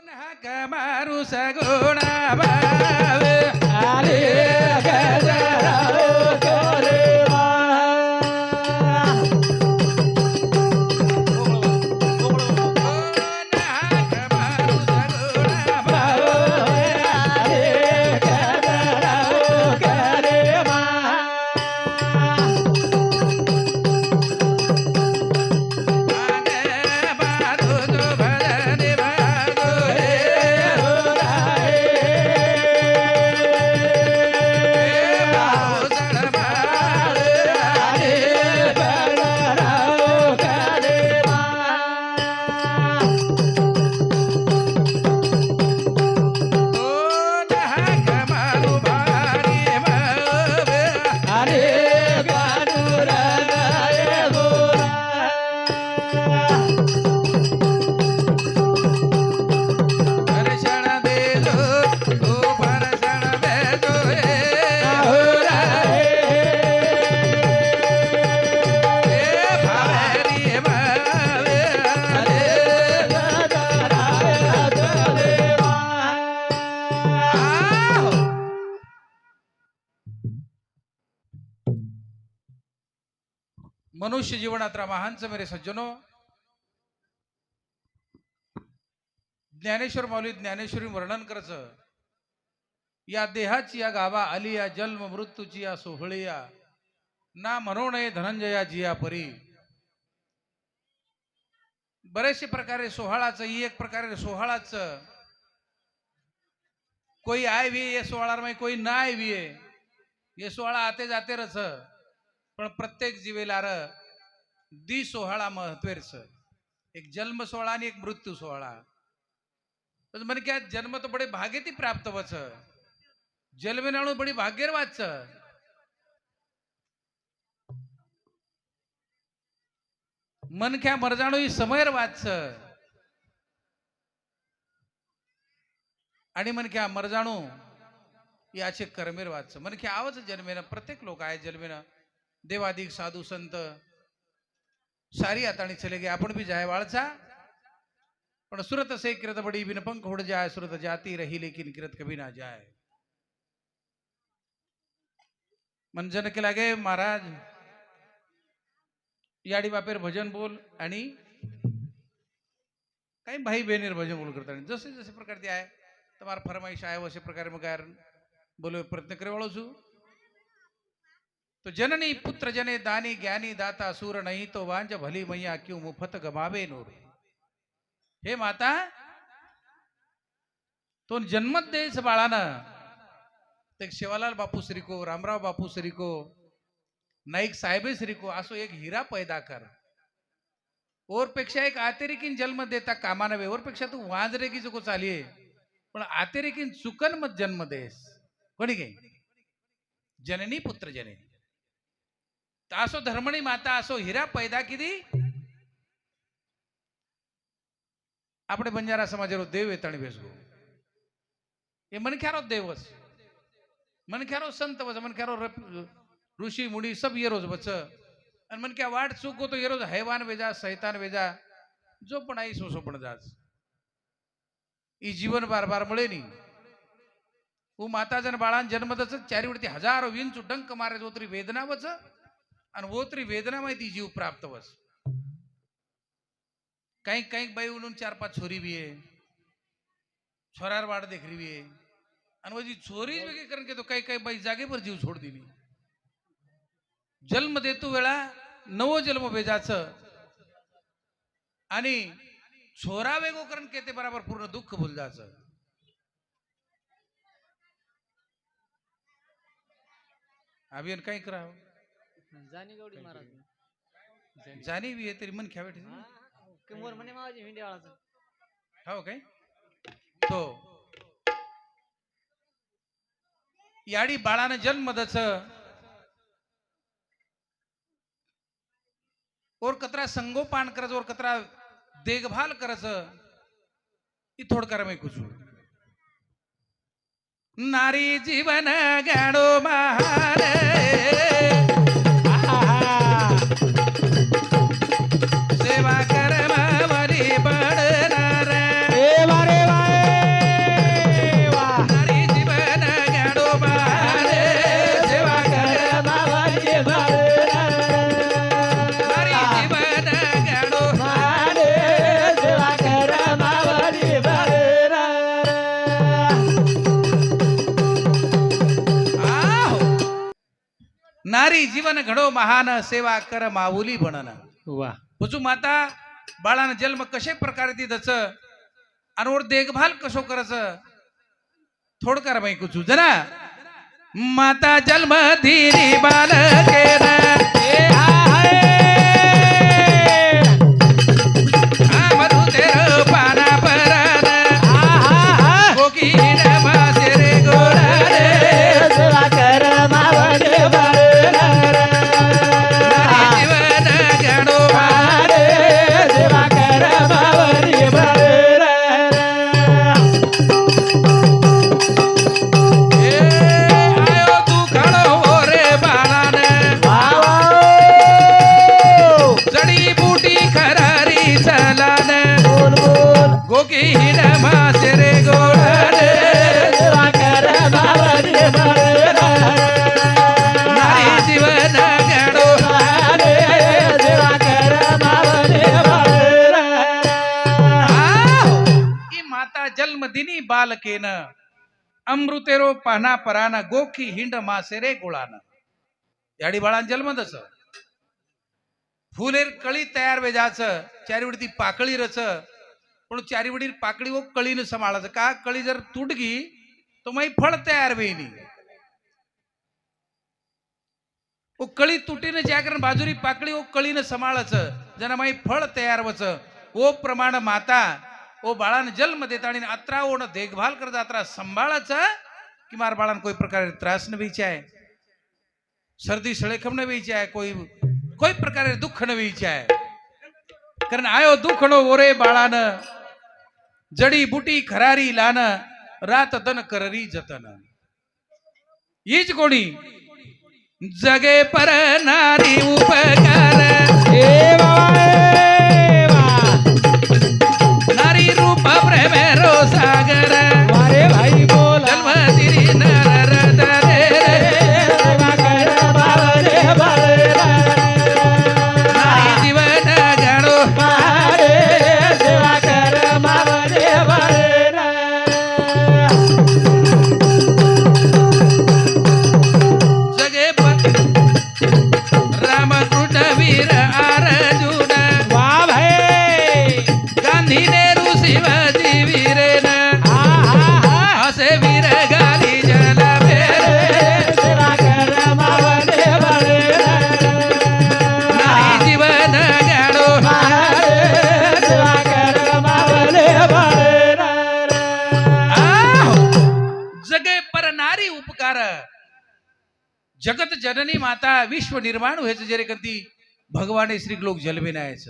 मारू सगुणा भाव आले गजराव करे मनुष्य जीवनात महानच मेरे सज्जनो, ज्ञानेश्वर माऊली ज्ञानेश्वरी वर्णन करच या देहाची या गावा आली या जन्म मृत्यूची या सोहळिया ना म्हणू नये धनंजया जिया परी. बरेचसे प्रकारे सोहळाच ही एक प्रकारे सोहळाच कोई आय भी ये सोहळा में कोई ना आय भी ये सोहळा आते जाते रच पण प्रत्येक जीवेलार दी सोहळा महत्वेच एक जन्म सोहळा आणि एक मृत्यू सोहळा. मन क्या जन्म तो बड़े भाग्य ती प्राप्त वच जन्म नाणू बड़ी भाग्यर वाच मन क्या मर जाणो ही समयर वाच आणि मन क्या मर जाणो याचे कर्मेर वाच. मन क्या आवच जन्मेन प्रत्येक लोक आहे जन्मेन देवादिक साधु संत सारी आतानी चले गए. आपण भी जाए वाळचा पण सुरत से किरत बड़ी बिन पंख उड़ जाए सुरत जाती रही लेकिन किरत कभी ना जाए. मन जन के लागे महाराज याडी बापेर भजन बोल आणि काही भाई बहनेर भजन बोल करता जसे जसे प्रकार ते आहे तुम्हारा फरमाइश आहे वसे प्रकारे मग बोलवे प्रयत्न करे वाळो छू. तो जननी पुत्र जने दानी ज्ञानी दाता सूर नहीं तो वांझ भली मैया क्यों मुफत गमावे नूर. हे माता तो जन्मत देश बाळानं ते शिवालाल बापू श्रीको रामराव बापू श्रीको नाईक साहेबे श्रीको असो एक हिरा पैदा कर. और पेक्षा एक आतेरिकीन जन्म देता कामा नव्हे. और पेक्षा तू वांजरे की चुको चालिये पण आतेरिकीन चुकन मत जन्म देस कोणी गे जननी पुत्र जने असो धर्मणी माता असो हिरा पैदा किती. આપણે બંજારા સમાજરો દેવ એતાણી બેસગો એ मन ख्यारो देवस मन ख्यारो संत वच मन ख्यारो ऋषि मुनी सब ये रोज बच आणि मन क्या वाट चुको तो ये रोज हैवान वेजा शैतान वेजा जो पण आई सोसो पण जाच ई जीवन बार बार મળે ની. હું માતા જન બાળાન જન્મ દસ ચારી વડતી હજારો વિંચુ ડંક મારે જોતરી વેદના વચ आणि ओतरी वेदना माहिती जीव प्राप्त वस. कहीं कहीं बाई उन्होंने 4-5 छोरी भी है छोरार वाड़ देख रही है आणि वजी छोरी वेगळी करण के तो काही काही बाई जागे पर जीव छोड़ दिली. जन्म देतो वेळा नवो जन्म बेजाच आणि छोरा वेगो करण के ते बराबर पूर्ण दुःख भूल जाच. अभियान काही करावं जानी गौडी महाराज जानी भी है तेरी मन क्या बैठे के मोर मने मावजी हिंडीवाळाचं हो काय. तो याडी बाळानं जन्म दच और कतरा संगोपान करच और कतरा देखभाल करच ई थोडकर मैं कुछ नारी जीवन गाडो महान सेवा कर्म वरी पडणार ए वारे वारे नारी जीवन घडो महान सेवा कर माऊली बनन वा पुचू माता बाळानं जन्म कशे प्रकारे ती दच आणि वर देखभाल कसो करच थोडकार बाई कुचू जरा माता जन्म धीरी बाल केर मरुदेर पाना परान कोकिल मासेरे गोरा रे सेवा कर मावले जीवन घडो सेवा कर मावली आयो तू खड़ो रे बाळान जडी बूटी खरारी चलान बोल बोल गोकीन मासेरे गोरा रे सेवा कर मावली नारी जीवन घडो सेवा कर मावली ई माता जन्मदिनी बालकेन अमृतेरो पाना परान गोखी हिंड मासेरे गोळान याडी बाळान जन्मदच फुलेर कळी तयार वेजाच चारीवडी ती पाकळी रच पण चारीवडी पाकळी वो कळीन सांभाळाच का कळी जर तुटगी तो माई फळ तयार वेईनी वो कळी तुटीने जागरण बाजूरी पाकळी वो कळीन सांभाळाच जना माई फळ तयार वच ओ प्रमाण माता ओ बाळान जन्म देता आणि अत्रा ओण देखभाल करता अत्रा संभाळाच कि मार बाळान कोई प्रकार त्रास न विचाय सर्दी सळेखम न विचाय कोई प्रकार दुःख न विचाय कारण आयो दुःख नो ओरे बाळान जडी बुटी खरारी लान रात दन कररी जतन हीच कोणी जगे पर नारी उपकार नारी रूप प्रेमेरो सागर अरे भाई बोल जन्म दिरी नर रे सेवा कर मावले नारी जीवन घडो सेवा कर मावले जगे पर रामकृष्ण वीर अर्जुन वा भाई गांधी नेहरू शिवाजी वीरेन असे वीर गाली जल सेवा कर मावले नारी जीवन घडो सेवा कर मावले जगे पर नारी उपकार जगत जननी माता विश्व निर्माण व्हायचं जरे कधी भगवाने श्री लोक जलबे नायच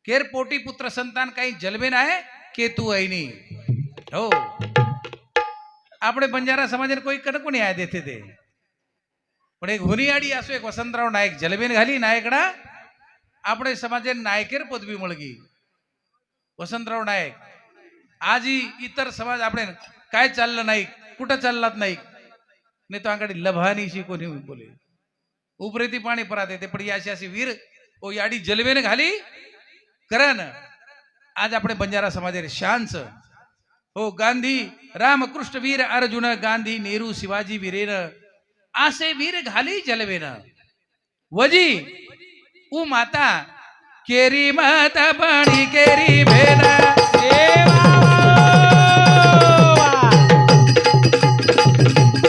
केर पोटी पुत्र संतान काही जलबे नाय केतू ऐनी हो આપણે બંજારા સમાજને કોઈ કડકું ન્યાય દેતે તે પણ એક હુનિયાડી આસો એક વસંતરાव नायक जलबेन घाली नायकडा આપણે समाजे नायकेर पदवी મળગી वसंतराव नायक आज इतर समाज આપણે काय चाललं नाही कुठं चाललात नाही नाही तो आंकडे लभानीशी कोणी बोले उपरेती पाणी परात येते पण याशी अशी वीर ओ याडी जलबेन घाली करण आज આપણે બંજારા समाजे शांच हो गांधी रामकृष्ण वीर अर्जुन गांधी नेहरू शिवाजी वीरेन आसे वीर घाली जलवेन वजी उ माता केरी माता पाणी केरी भेना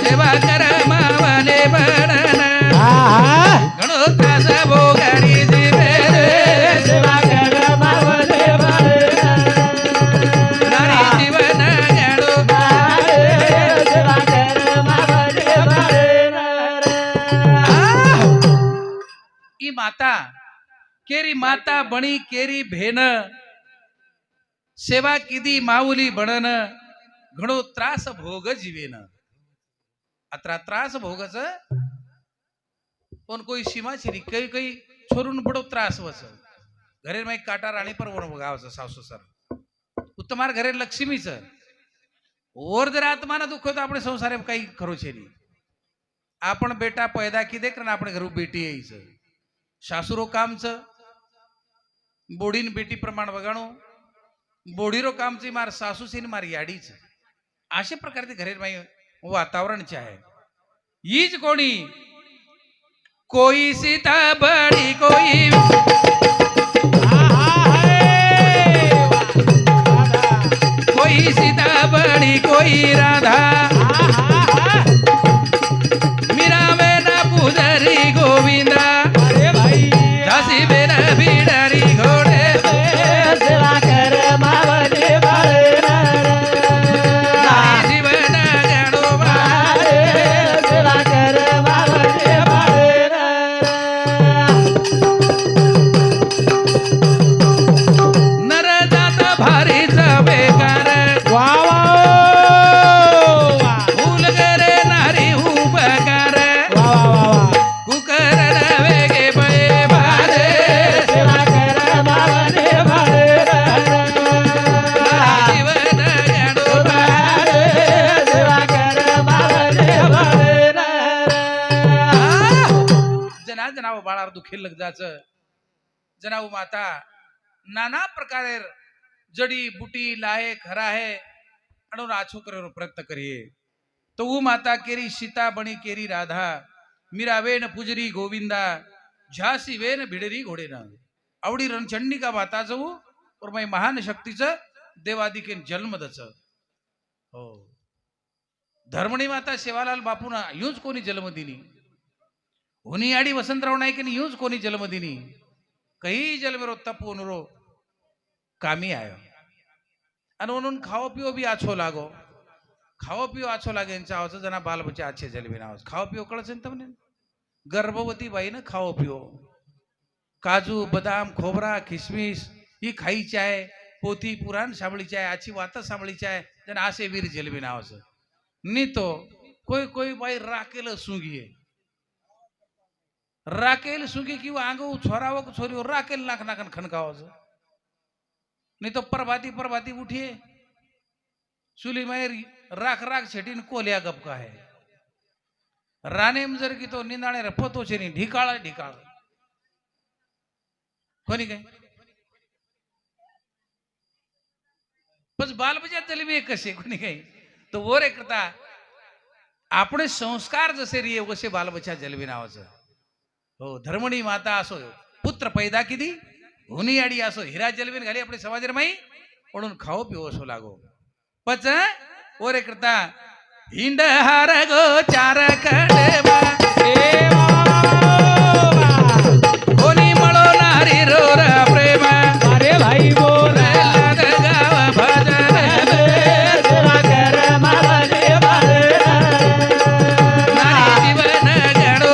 सेवा कर मावले बनन घणो त्रास भोगाडी जीवे सेवा कर मावले नारी जीवन घडो सेवा कर मावले ई माता केरी माता बणी केरी भेन सेवा किदी माऊली बनन घणो त्रास भोग जीवेन अत्रा त्रास भोगच पण कोई सीमा छिरी कई कई छोरून बडो त्रास वच घरे माई काटा राणी पर वन गावच सासू सर उत्तमार घरे लक्ष्मीच ओर जर आत्माना दुःख होतं આપણે સંસારે કઈ ખરો છે નહીં आपण बेटा पैदा किदे कारण આપણે घरू बेटी यायचं सासूरो कामच बोडीन बेटी प्रमाण वगाणो बोडीरो कामची मार सासूसीन मार याडीच अशा प्रकारचे घरे माई वातावरण आहे हीच कोणी कोई सीता बड़ी कोई कोई सीता बड़ी कोई राधा मीरा बेना पुजारी गोविंदा अरे भाई झांसी बेना बिडारी घोड़े सेवा कर मावले नारी जीवन गाडोबा सेवा कर मावले नर जात भारीच बेकार वा वा फूल करे नारी उपकार वा वा कुकर वेगे बळे बारे सेवा कर मावले नारी जीवन गाडोबा सेवा कर मावले जना जनाव बाळार दुखेल लग जाचं जनाव माता नाना प्रकारे जडी बूटी लाए खरा है अणु आछो करे प्रयत्न करिए तो वो माता केरी सीता बणी केरी राधा मीरा वेन पुजरी गोविंदा झांसी वेन भिडरी घोडेना आवडी रणचंडिका माता जाऊ और मै महान शक्तीचं देवादिकेन जन्म दच हो धर्मणी माता सेवालाल बापूना यूज कोणी जन्म दिनी हुनी आडी वसंतराव नाईकनी यूज कोणी जन्म दिनी कही जलमेरो तप उनरो कामी आयो અને ઉનન ખાવો પીવો બી આછો લાગો ખાવો પીવો આછો લાગે એને ચાहो છો जना बाल बच्चा अच्छे जलवीना आવો ખાવો પીવો કળે છે ને તમને ગર્ભવતી બાઈ ને ખાવો પીવો કાજુ બદામ ખોબરા કિસમિસ ઈ ખાઈ ચાય પોથી પુરાણ સાંભળી ચાય આછી વાત સાંભળી ચાય જેને આસે વીર જલવીના આવો છે ની તો કોઈ કોઈ બાઈ રાકેલ સૂંગીએ राकेल सुगी किंवा आंगो छोरावो को छोरी राकेल नाक नाकन खनकावो छे नहीं तो प्रभाती उठिए सुली में राख राख छेटीन कोलिया गपका है रानेम जर की तो निंदाणे रे पतो छे नी ढिकाळ ढिकाळ कोणी काय बस बाल बच्चा तलबी कसे कोणी काय तो वरे करता આપણે संस्कार जसे रिये वसे बाल बच्चा जलवीन आवच हो धर्मणी माता असो पुत्र पैदा किती हुनी आडी असो हिरा जलवीन घाली आपले समाज रमाई म्हणून खाओ पिओ असो लागो पच ओरे करता हिंड हार गो चार कडे कोणी मळो नारी रोर प्रेम अरे भाई बोल लाग गाव भजन सेवा कर मावले नारी जीवन गडो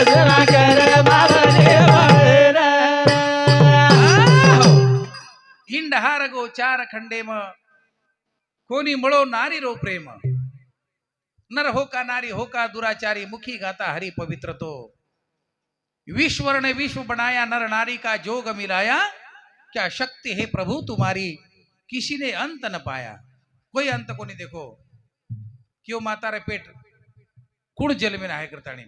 सेवा कर मावले हिंड हार गो चार खंडेम कोणी मळो नारी रो प्रेम नर हो का नारी हो का दुराचारी मुखी गाता हरि पवित्र तो विश्वर ने विश्व बनाया नर नारी का जोग मिलाया क्या शक्ति है प्रभु तुम्हारी किसी ने अंत न पाया कोई अंत को नहीं देखो क्यों माता रे पेट कुण जन्मेन आहे करताणी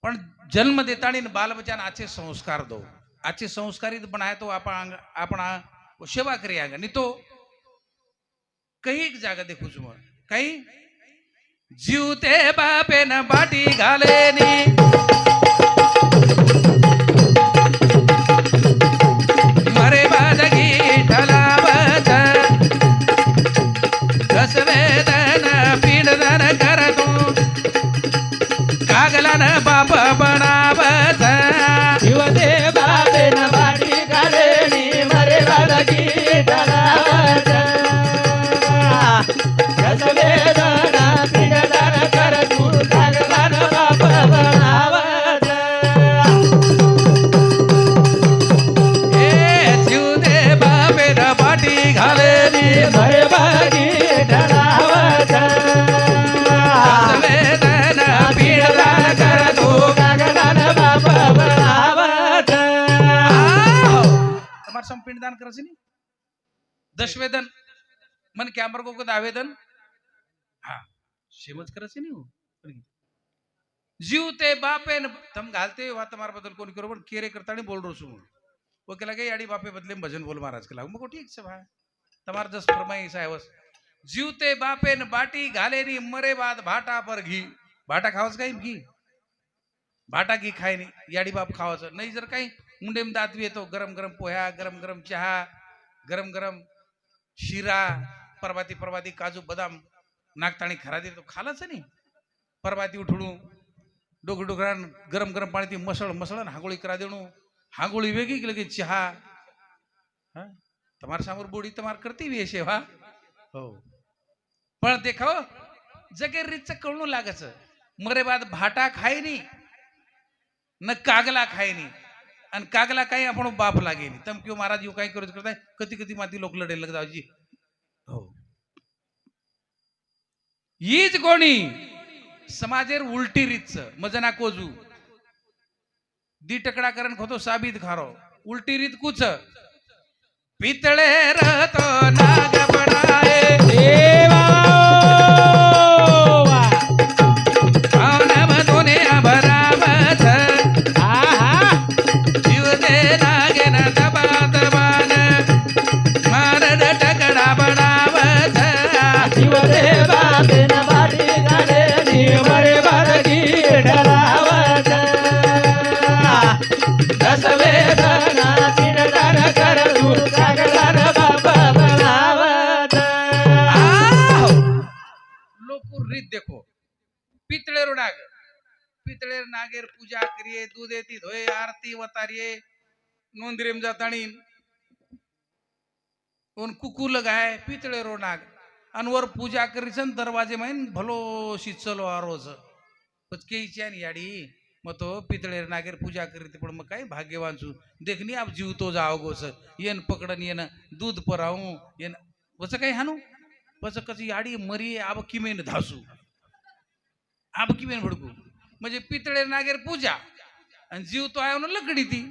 पण जन्म देताणी बाल बच्चाने आचे संस्कार दो आचे संस्कारित बनाए तो आपण सेवा करिया नहीं तो कई एक जागा देखू छु कई जीवते बापे न बाटी घाले नी मरे बादगी ठलावत रस वेदन पीडन करतो कागलन बाप बनावत शिवदे बापे न बाटी घालेनी मरे बालकी डलावत रस वेदना पीडदान कर तू कागलन बाप बनावत ए जीवते बापे न बाटी घाले नी मरे बालकी डलावत रस वेदन पीडन करतो कागलन बाप बनावत તમારે સમ પિંડદાન કરે છે ને દશવેદન मन क्या मर को आवेदन हाँ सेमच करे છે ને जीवते बापे तम घालते वा તમારા बदल कोणी करो पण केरे करता नहीं बोल रो છું वो के लगे याडी बापे बदले भजन बोल महाराज के लागू मको ठीक છે भाई તમાર जस फरमाई साहेबस जीवते बापे न बाटी घाले नी मरे बाद भाटा पर घी भाटा खावाच काही घी भाटा घी खाय नाही याडी बाप खावाचं नाही जर काही मुंडेम दात बी येतो गरम गरम पोह्या गरम गरम चहा गरम गरम शिरा परबाती काजू बदाम नागताणी खरा देतो खालाच नाही परबाती उठणू डोकरान गरम गरम पाणी ती मसळ हागोळी करा देणू हागोळी वेगळी लगे चहा તમારા સામુર બોડી તમાર કરતી બી છે વા हो पण देखो जगे रीतचं कळणू लागच मरे बाद भाटा खाय नाही न कागला खाय नाही आणि कागला काही आपण बाप लागे नाही तम किंवा महाराज येऊ काही करत करताय कधी कधी माती लोक लढेल जाऊची हो हीच कोणी समाजेर उलटी रीतचं मजना कोजू दी टकडा करण खोतो साबित खारो उलटी रीत कुछ पितळे रतो नाग बनाए देवा पावनम दोने अभरामथ आहा जीव दे नागे न दबा दबान मारद टकडा बनावथ शिव देवा बिन बाटी गाडे नी मरे बादगी ढलावत दस वेदना पिंडदान कर तू सगळ्यान बाप बनावत लोक रीत देखो पितळेर नागेर पूजा करिये दूध येती धोये आरती वतारिये नोंदरेम जाताणी उन कुकू लगाय पितळेरो नाग अनवर पूजा करीसन दरवाजे माइन भलो शिचलो आ रोज पचके आणि याडी मग तो पितळेर नागेर पूजा करीत पण मग काय भाग्यवान छु देखनी आप जीव तो जाओ गोस येन पकडन येन दूध पराऊ येन वच काही हानू वच कची याडी मरी आब किमेन धासू आब किमेन भडकू म्हणजे पितळेर नागेर पूजा आणि जीव तो आयो न लकडी ती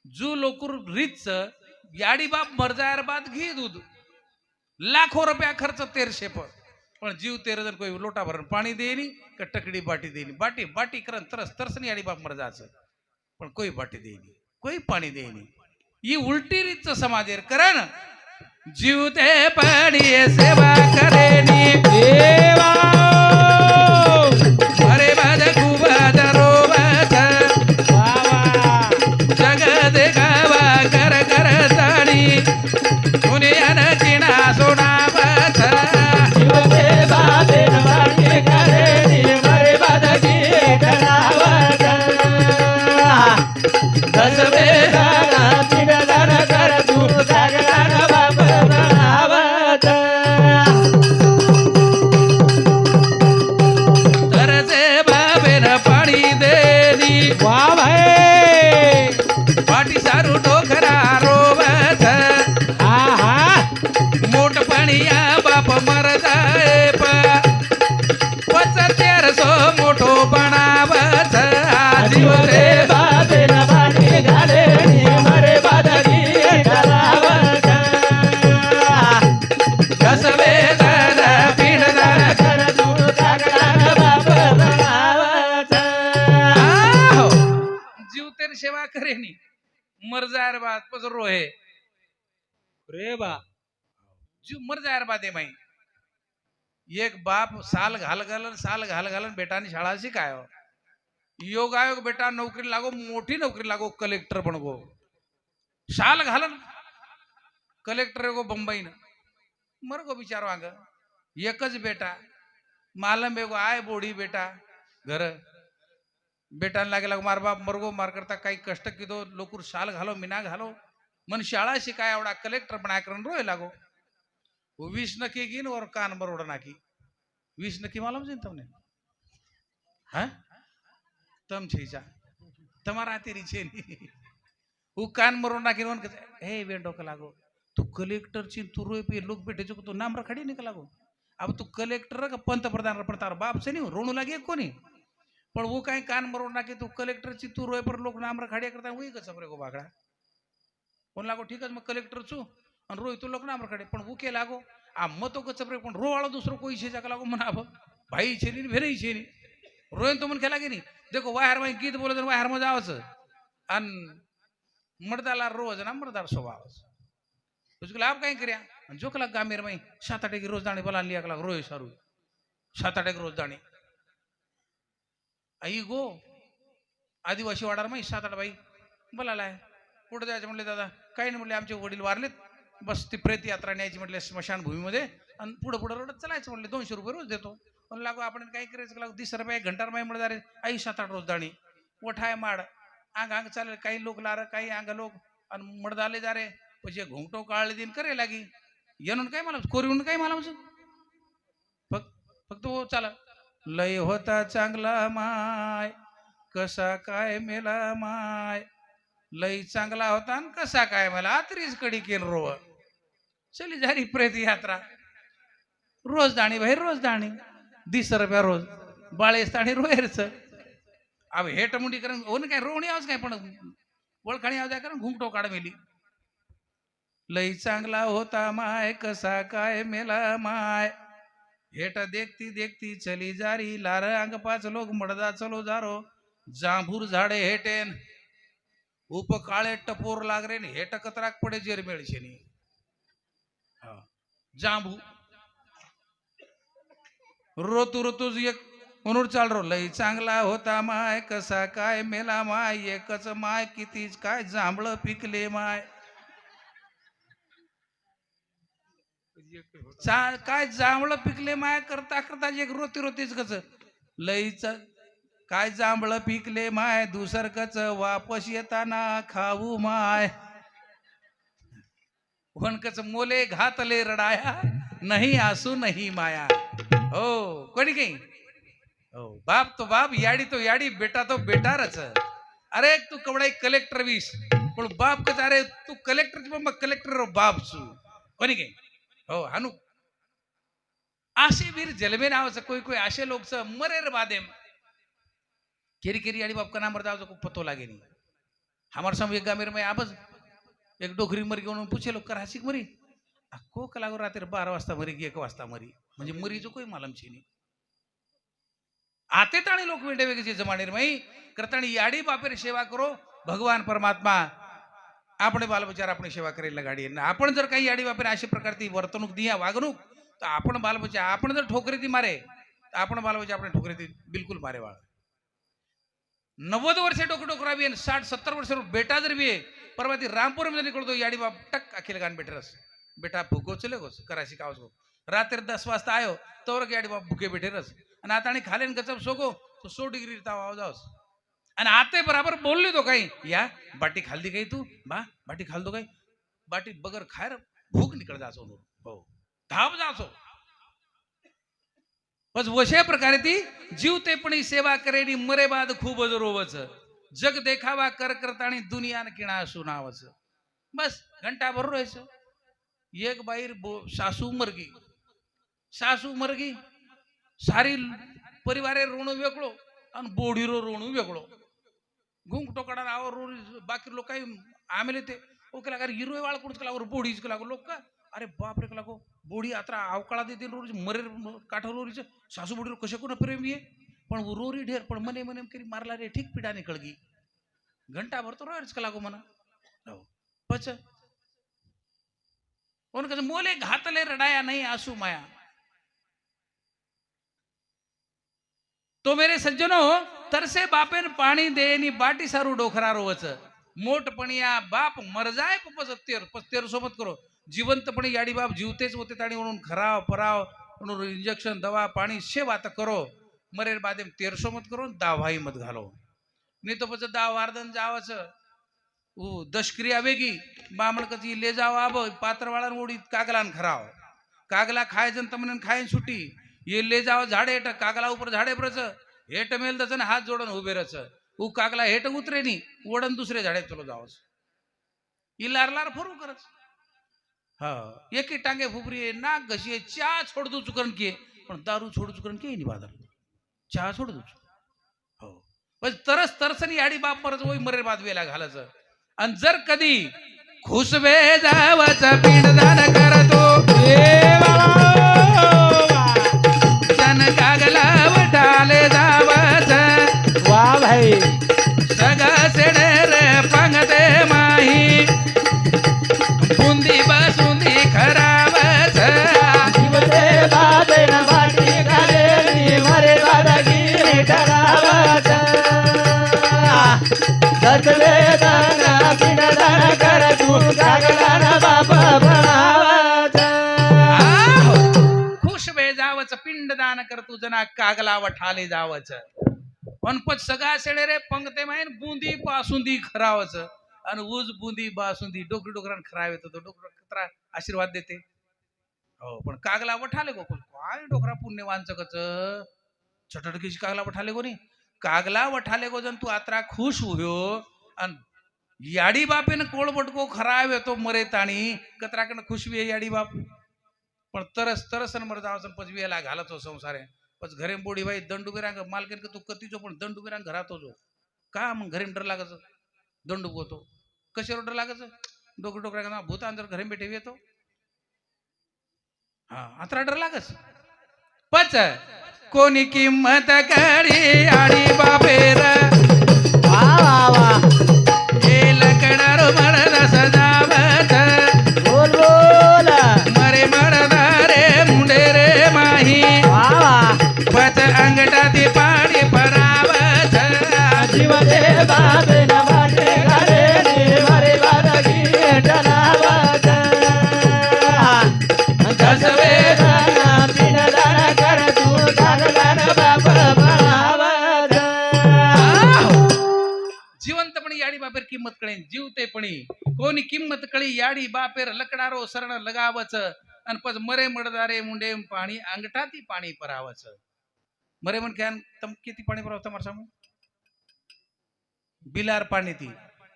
जू लोकुर रीतच याडी बाप मरजायर बाद घी दूध लाखो रुपया खर्च तेरशे पण जीव तेरे जण कोई लोटा भरण पाणी देनी का टकडी बाटी देनी बाटी करन तरसनी याडी बाप मरजाचं पण कोई बाटी देनी कोई पाणी देनी ही उलटी रीतचं समाजेर करन जीव ते पाणी सेवा करेनी देवा अरे बाद कुबाद रोबत वावा जगद गावा कर ताणी दुनियान किणा सोडावत शिव देवा बिन बाटी गाडे नी मरे बादगी ढलावत दस वेदना पिंडदान कर तू सगळ्यान बाप बनावत तरचे बाबेन पाणी देनी वा भाई पाटी सारू डोकरा रोबत आहा मोठ पाणिया बाप मर जाए पच तेरसो मोठो बनावत जीव रे देवा बिन बाटी गाडे नी मरे बादगी ढलावत कस वेदन पिंडदान कर तू सगळ्यान बाप बनावत आहो. जीव तेरी सेवा करेनी मर जायर बाद पच रोहे रे बा जीव मर जायर बाद आहे माई एक बाप साल घाल बेटानी शाळा शिकायो योगायोग बेटा नोकरी लागो मोठी नोकरी लागो कलेक्टर बनगो शाल घालन कलेक्टर गो बंबई न मर गो बिचारो आग एकच बेटा मालम बेगो आय बोडी बेटा घर बेटान लागे लागो मार बाप मरगो मार करता काही कष्ट किदो लोकुर शाल घालो मिना घालो मन शाळा शिकाय एवढा कलेक्टर बनाय करून रोय लागो 20 नक्की गिन और कान मरोड़ नाकी 20 नक्की मालूम है तुमने हाँ तम छीचा તમારા તેરી છે ની હું કાન મરો નાખીને વન કહે હે વેંડો કલાગો તું કલેક્ટર છે તું રોય पे लोग बैठे जो तो नाम रखड़ी निकला गो अब तू कलेक्टर का पंतप्रधान पण तार बाप से नहीं रोणू लागे कोणी पण वो काही कान मरो नाखे तू कलेक्टर ची तू रोय पर लोक नाम रखाडिया करता वही का सबरे को बागड़ा कोण लागो ठीक है मैं कलेक्टर छू आणि रोय तू लोक नाम रखाडे पण वो के लागो आ मतो का सबरे पण रो वाळो दुसरो कोई छे जाका लागो मना भाई छे नी भेरे छे नी रोयन तो मन खेला के नी देखो वाहर में गीत बोले तो वाहर में जावच अन मर्दाला रोज ना मर्दार स्वभाव उसको लाभ कहीं करया जो कला गामेर में 7-8 की रोज दाणी बोला लिया कला रोय सारू 7-8 रोज दाणी आई गो आदिवासी वाडार माही 7-8 बाई बोलायला कुठं जायचं म्हणले दादा काही नाही म्हणले आमचे वडील वारलेत बस ती प्रेत यात्रा न्यायची म्हटले स्मशानभूमीमध्ये आणि पुढं पुढं रडत चालायचं म्हणले 200 रुपये रोज देतो पण लागू आपण काय करायचं लागू 30 रुपये घंटार माही म्हणले अरे आई 7-8 रोज दाणी ओठाय माड अंग अंग चालेल काही लोक लार काही अंग लोक आणि मडदाले जा रे પછી ઘૂંટો કાળ દીન કરે લાગી એનું કઈ માલમ કોરીનું કઈ માલમ છે फक्त चाला लय होता चांगला माय कसा काय मेला माय लय चांगला होता न कसा काय मेला आत्रीच कडी केल रोव चली झाली प्रेत यात्रा रोज दाणी भाई रोज दाणी 20 रुपया रोज बाळेस दाणी रोयरच अब हेट मुंडी करून ओन काय रोवणी आवाज काय पण ओळखाणी आवाज करून घुंगटो काढ मेली लई चांगला होता माय कसा काय मेला माय हेट देखती देखती चली जारी लार अंग 5 लोक मडदा चलो जारो जांभूर झाडे हेटेन उप काळे टपोर लागरे हेट कतराक पडे जेर मेळशेनी जांभू रोतू रोतू एक म्हणून चाल रो लई चांगला होता माय कसा काय मेला माय एकच माय कितीच काय जांभळ पिकले माय काय जांभळ पिकले माय करता करता एक रोती रोतीच कच लईच काय जांभळ पिकले माय दुसर कच वापस येताना खाऊ माय वनकच मोले घातले रडाया नाही आसू नाही माया हो कोणी काही हो बाप तो बाप याडी तो याडी बेटा तो बेटारच अरे तू कवडाई कलेक्टर वीस पण बाप कच अरे तू कलेक्टर मग कलेक्टर बाप सू कोणी काही हो हानू आशे वीर जलमे नावाचं कोई कोई आशे लोक मरेर बादेम केरी केरी आणि बाप का नाम मरदा को पतो लागे नहीं हमारे सामने एक गामेर में आबज एक डोकरी मरी घेऊन पूछे लोक कर हसिक मरी को कलागो रात्री 12 वाजता मरी 1 वाजता मरी म्हणजे मरीचो कोई मालम छे नहीं आते ताणी लोक वेडे वेगळे जमानेर मई करताणी याडी बापेर सेवा करो भगवान परमात्मा આપણે બાલ બચાર આપણી સેવા કરેલા ગાડી आपण जर काही याडी बापेर अशा प्रकारची वर्तणूक दिया वागणूक तर आपण बाल बचा आपण जर ठोकरीती मारे तर आपण बाल बचा આપણે ठोकरीती बिलकुल मारे वाळ 90 वर्ष डोक डोकरावी 60-70 वर्ष बेटा जर भी परवा ती रामपुर मध्ये निकळतो याडी बाप टक अखिल गान बेटेरस बेटा भूको चले गो कराशी कावस गो रात्री 10 वाजता आयो तोवर याडी बाप भूके बेटेरस आणि आता आणि खालेन गचप सोगो तो 100 डिग्री ताव आव जावस आणि आते बराबर बोलली तो काही या बाटी खालदी काही तू बा बाटी खाल दो काही बाटी बगर खायर भूक निकळ जासो हो धाव जासो बस वशे प्रकारे ती जीवतेपणी सेवा करेनी मरे बाद खूप रोवच जग देखावा कर करतानी दुनियान किणा सुनावच बस घंटा भर रोयचं एक बाईर सासू मरगी सारी परिवारे रोणू वेगळो आणि बोडीरो रोणू वेगळो घुंगटो कड़ा आवर बाकी लोग काही आमेले ते ओके लागर हिरो वाळ कुडच लागो बोडीच लागो लोक का अरे बाप रे लागो बोडी आत्रा आवकाळा देते रोज मरे काठो रोरीच सासू बोडी कशे कोण प्रेम ये पण रोरी ढेर पण मने मने करी मारला रे ठीक पिडा निकळगी घंटा भर तो रोज लागो मना हो पच कोण कस मोले घातले रडाया नहीं आंसू माया तो मेरे सज्जनो तरसे बापेन पाणी देनी बाटी सारू डोखरा रोवच मोठपणिया बाप मर जाय पपस तेर सोबत करो जिवंतपणे याडी बाप जीवतेच होते ताणी म्हणून खराव पराव म्हणून इंजेक्शन दवा पाणी शेव आता करो मरेर बादेम तेर सोबत करो दावाई मत घालो नहीं तो पच दाव वार्दन जावच दशक्रिया वेगी बामण कची ले जाव आब पात्रवाळा ओढी कागलान खराव कागला खायजन तमन खायन सुटी ये ले जाओ झाड़े हेठ कागला ऊपर झाड़े परच हेठ मेल दसन हाथ जोड़न उभे रच ऊ कागला हेठ उतरे नी ओढन दुसरे झाड़े चलो जाओ ये लार लार फरू करच हा एकी टांगे फुबरी नाक घसी चा छोड़ दू चुकन के पण दारू छोड़ चुकन के नहीं बादल चा छोड़ दू हो बस तरस तरसनी आडी बाप परच वही मरे बाद वेला घालच अन जर कधी खुसवे जावाचा पिंडदान करतो कागला वटाले जावच वा भाई सगा सेडर पंगते माही बुंदी बसुंदी खरावच जीवते बादेन बाटी घाले मरे बादगी ठरावच दसवे दाना पिंडदान कर तू कागदान बाप म्हणावाचा खुश वे जावच पिंडदान कर तू जना कागला वठाले जावच पनपत सगळा शेळे रे पंगते माहीन बुंदी बासुंदी खरावच आणि ऊज बुंदी बासुंदी डोकरी डोकरान खरावे तो डोकर कतरा आशीर्वाद देते हो पण कागला वठाले गो काय डोकरा पुण्य वांचकच छटडकीची कागला वठाले गो नी कागला वठाले गो जन तू आत्रा खुश होयो आणि याडी बापेन कोळ बटको खरावे तो मरे ताणी कतराकन खुश वे याडी बाप पण तरस तरसन मर जावसन पजवीला घालतो संसार आहे पच घरे बोडी बाई दंडू बिरांग मालकेन का तू कतीचो पण दंडू बिरांग घरात होतो का मग घरी डर लागच दंडू होतो कशावर डर लागच डोकर डोकरा भूत अंदर घरी बेठे येतो हा आता डर लागच पच कोणी किंमत करी आडी बापेर वा वा वा हे लकडारो मरद सजावत बोल बोल मरे मरदारे मुंडे रे माही वा वा पच अंगठाती पाणी परावत जीव दे बाबे न वाटे घाले रे मरे बादगी ठरावाचा दसवे दाना पिंडदान कर तू कागदान बाप म्हणावाचा जिवंतपणी याडी बापेर किंमत कळेन जीवतेपणी कोणी किंमत कळी याडी बापेर लकडारो सरण लगावच आणि पच मरे मडदारे मुंडे पाणी अंगठाती पाणी परावच मरे म्हण क्या तम किती पाणी पराव तुम्हाला सांगू बिलार पाणी ती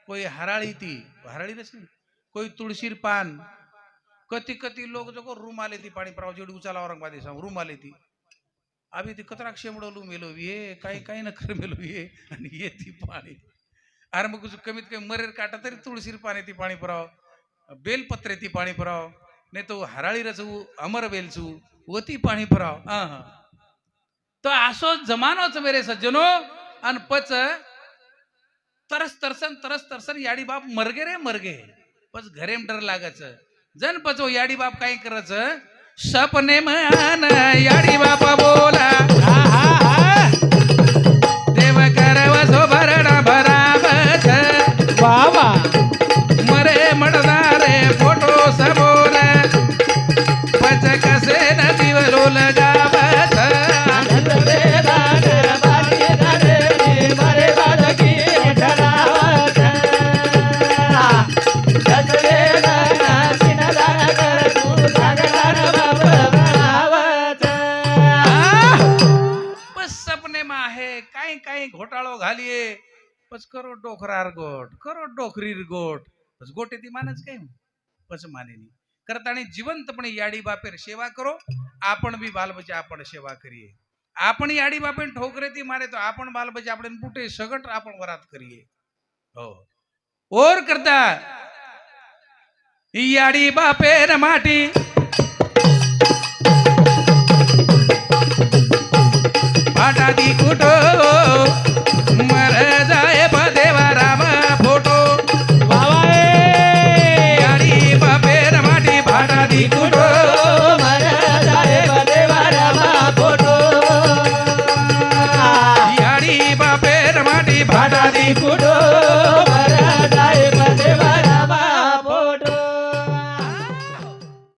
कोई हराळी ती हराळी रसली कोई तुळशीर पान कती कती लोक जो रूम आले ती पाणी पराव जेवढी उचाला औरंगाबादी सांग रूम आले ती आम्ही ती कतराक शेमडवलू मेलो ये काही काही न खरं मेलो ये आणि ये ती पाणी अरे मग कमीत कमी मरेर काटा तरी तुळशीर पाणी ती पाणी पराव बेलपत्रे ती पाणी पराव नाही तो हराळी रचू अमर बेलचू व ती पाणी पराव हा हा तो असो जमानोच मेरे सज्जनो आणि पच तरस तरसन याडी बाप मरगे रे मरगे पच घरेम डर लागच जन पचो याडी बाप काय करच सपने मन याडी बापा बोला देव करवसो भरणा भरावच वा वा मरे मडदारे फोटो सबोर पच कसे न दिवलो लगावच दसवे दाना बाटी घाले रे मरे बादगी ठरावाचा दसवे दाना पिंडदान कर तू कागदान बाप म्हणावाचा बस सपने मा आहे काही काही घोटाळो घालिये पच करो डोकरार गोट करो डोकरीर गोट बस गोटे ती मानच काय पच मानेनी करतानी जिवंतपणे याडी बापेर सेवा करो आपण बी बालबच्चा आपण सेवा करिये आपण याडी बापेन ठोकरे ती मारे तो आपण बालबच्चा आपण बुटे सगट आपण वरात करिये हो और करता याडी बापेर माटी पाटा दी कुटो मर जाए देवा राम फोटो याडी बापेर माटी भाटा दी कुटो याडी बापेर माटी भाटा दी कुटो